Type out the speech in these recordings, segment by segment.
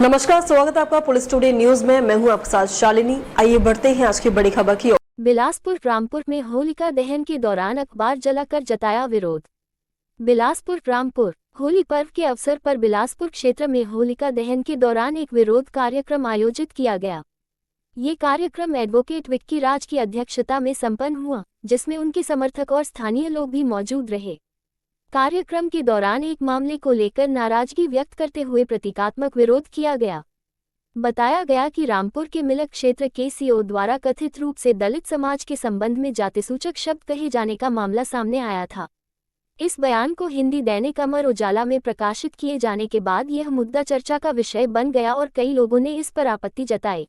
नमस्कार, स्वागत है आपका पुलिस टुडे न्यूज में। मैं हूं आपके साथ शालिनी। आइए बढ़ते हैं आज की बड़ी खबर की ओर। बिलासपुर रामपुर में होलिका दहन के दौरान अखबार जलाकर जताया विरोध। बिलासपुर रामपुर होली पर्व के अवसर पर बिलासपुर क्षेत्र में होलिका दहन के दौरान एक विरोध कार्यक्रम आयोजित किया गया। ये कार्यक्रम एडवोकेट विक्की राज की अध्यक्षता में संपन्न हुआ, जिसमें उनके समर्थक और स्थानीय लोग भी मौजूद रहे। कार्यक्रम के दौरान एक मामले को लेकर नाराजगी व्यक्त करते हुए प्रतीकात्मक विरोध किया गया। बताया गया कि रामपुर के मिलक क्षेत्र के सीओ द्वारा कथित रूप से दलित समाज के संबंध में जातिसूचक शब्द कहे जाने का मामला सामने आया था। इस बयान को हिंदी दैनिक अमर उजाला में प्रकाशित किए जाने के बाद यह मुद्दा चर्चा का विषय बन गया और कई लोगों ने इस पर आपत्ति जताई।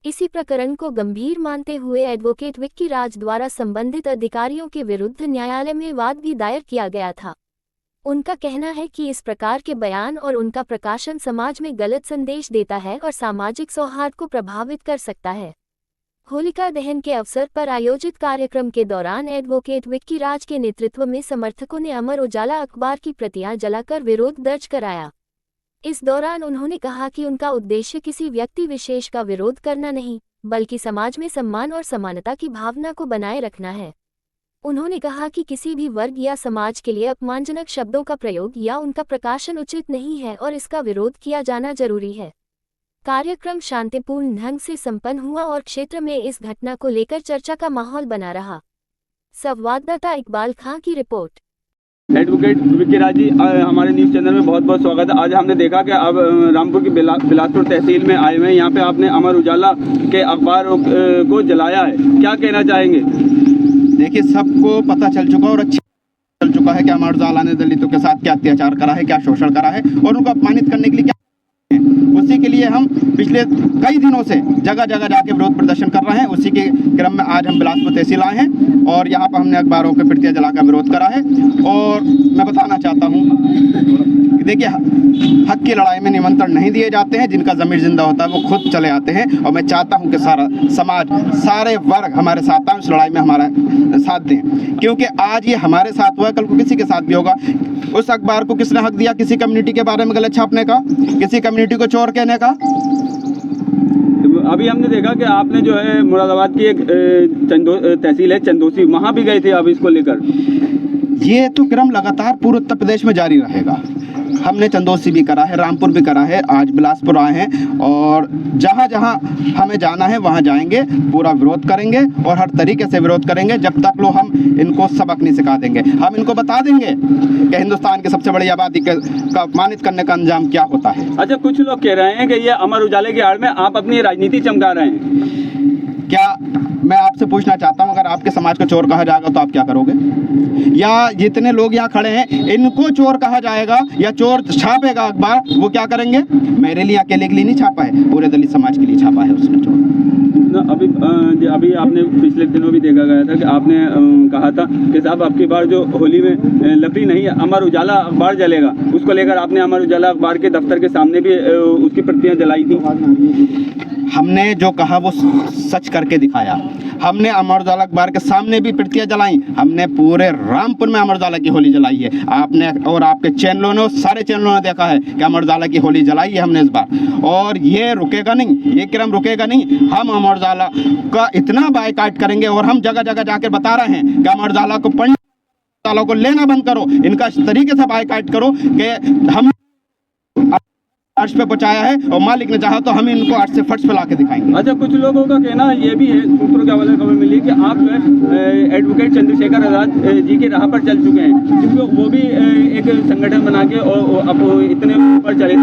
इसी प्रकरण को गंभीर मानते हुए एडवोकेट विक्की राज द्वारा संबंधित अधिकारियों के विरुद्ध न्यायालय में वाद भी दायर किया गया था। उनका कहना है कि इस प्रकार के बयान और उनका प्रकाशन समाज में गलत संदेश देता है और सामाजिक सौहार्द को प्रभावित कर सकता है। होलिका दहन के अवसर पर आयोजित कार्यक्रम के दौरान एडवोकेट विक्की राज के नेतृत्व में समर्थकों ने अमर उजाला अखबार की प्रतियां जलाकर विरोध दर्ज कराया। इस दौरान उन्होंने कहा कि उनका उद्देश्य किसी व्यक्ति विशेष का विरोध करना नहीं, बल्कि समाज में सम्मान और समानता की भावना को बनाए रखना है। उन्होंने कहा कि किसी भी वर्ग या समाज के लिए अपमानजनक शब्दों का प्रयोग या उनका प्रकाशन उचित नहीं है और इसका विरोध किया जाना जरूरी है। कार्यक्रम शांतिपूर्ण ढंग से संपन्न हुआ और क्षेत्र में इस घटना को लेकर चर्चा का माहौल बना रहा। संवाददाता इकबाल खां की रिपोर्ट। एडवोकेट विक्की राज जी, हमारे न्यूज़ चैनल में बहुत बहुत स्वागत है। आज हमने देखा कि अब रामपुर की बिलासपुर तहसील में आए हुए हैं। यहाँ पे आपने अमर उजाला के अखबार को जलाया है, क्या कहना चाहेंगे? देखिए, सबको पता चल चुका और अच्छा चल चुका है कि अमर उजाला ने दलितों के साथ क्या अत्याचार करा है, क्या शोषण करा है और उनको अपमानित करने के लिए क्या। उसी के लिए हम पिछले कई दिनों से जगह जगह जाके विरोध प्रदर्शन कर रहे हैं। उसी के क्रम में आज हम बिलासपुर तहसील आए हैं और यहाँ पर हमने अखबारों के प्रतियां जलाकर विरोध करा है। और मैं बताना चाहता हूँ, देखिए, हक की लड़ाई में निमंत्रण नहीं दिए जाते हैं। जिनका ज़मीर जिंदा होता है वो खुद चले आते हैं। और मैं चाहता हूँ कि सारा समाज, सारे वर्ग हमारे साथ आए, उस लड़ाई में हमारा साथ दें, क्योंकि आज ये हमारे साथ हुआ है, कल को किसी के साथ भी होगा। उस अखबार को किसने हक दिया किसी कम्युनिटी के बारे में गलत छापने का, किसी कम्युनिटी को चोर कहने का? अभी हमने देखा कि आपने जो है मुरादाबाद की एक तहसील है चंदोसी, वहाँ भी गए थे आप इसको लेकर। ये तो क्रम लगातार पूरे उत्तर प्रदेश में जारी रहेगा। हमने चंदोसी भी करा है, रामपुर भी करा है, आज बिलासपुर आए हैं और जहाँ जहाँ हमें जाना है वहाँ जाएंगे, पूरा विरोध करेंगे और हर तरीके से विरोध करेंगे जब तक लो हम इनको सबक नहीं सिखा देंगे। हम इनको बता देंगे कि हिंदुस्तान की सबसे बड़ी आबादी का अपमानित करने का अंजाम क्या होता है। अच्छा, कुछ लोग कह रहे हैं कि ये अमर उजाले की आड़ में आप अपनी राजनीति चमका रहे हैं। क्या मैं आपसे पूछना चाहता हूँ, अगर आपके समाज को चोर कहा जाएगा तो आप क्या करोगे? या जितने लोग यहाँ खड़े हैं इनको चोर कहा जाएगा या चोर छापेगा अखबार, वो क्या करेंगे? मेरे लिए अकेले के लिए नहीं छापा है, पूरे दलित समाज के लिए छापा है उसने चोर। अभी आपने पिछले दिनों भी देखा गया था कि आपने कहा था कि साहब आपकी बार जो होली में लकड़ी नहीं है, अमर उजाला अखबार जलेगा। उसको लेकर आपने अमर उजाला अखबार के दफ्तर के सामने भी उसकी प्रतियां जलाई थी। हमने जो कहा वो सच करके दिखाया। हमने अमर उजाला अखबार के सामने भी प्रतियां जलाई। हमने पूरे रामपुर में अमर उजाला की होली जलाई है। आपने और आपके चैनलों ने, सारे चैनलों ने देखा है कि अमर उजाला की होली जलाई है हमने इस बार। और ये रुकेगा नहीं, ये क्रम रुकेगा नहीं। हम अमर उजाला का इतना बायकॉट करेंगे और हम जगह जगह जाकर बता रहे हैं कि अमर उजाला को पढ़ने, उजाला को लेना बंद करो, इनका इस तरीके से बायकॉट करो कि हम अर्श पे पहुंचाया है और मालिक ने चाहा तो हम इनको अर्श से फर्श पे लाके दिखाएंगे। अच्छा, कुछ लोगों का कहना ये भी है, सूत्रों के हवाले खबर मिली कि आप एडवोकेट चंद्रशेखर आजाद जी की राह पर चल चुके हैं, क्योंकि वो भी एक संगठन बना के और अब इतने ऊपर चले,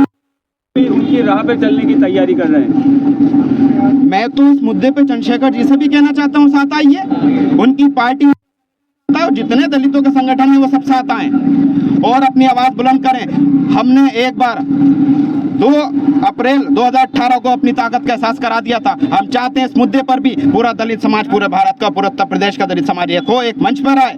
उनकी राह पर चलने की तैयारी कर रहे हैं। मैं तो इस मुद्दे पे चंद्रशेखर जी से भी कहना चाहता हूँ, साथ आइए। उनकी पार्टी जितने दलितों के संगठन हैं वो सब साथ आए और अपनी आवाज बुलंद करें। हमने एक बार 2 अप्रैल 2018 को अपनी ताकत का एहसास करा दिया था। हम चाहते हैं इस मुद्दे पर भी पूरा दलित समाज, पूरे भारत का, पूरे उत्तर प्रदेश का दलित समाज एक हो, एक मंच पर आए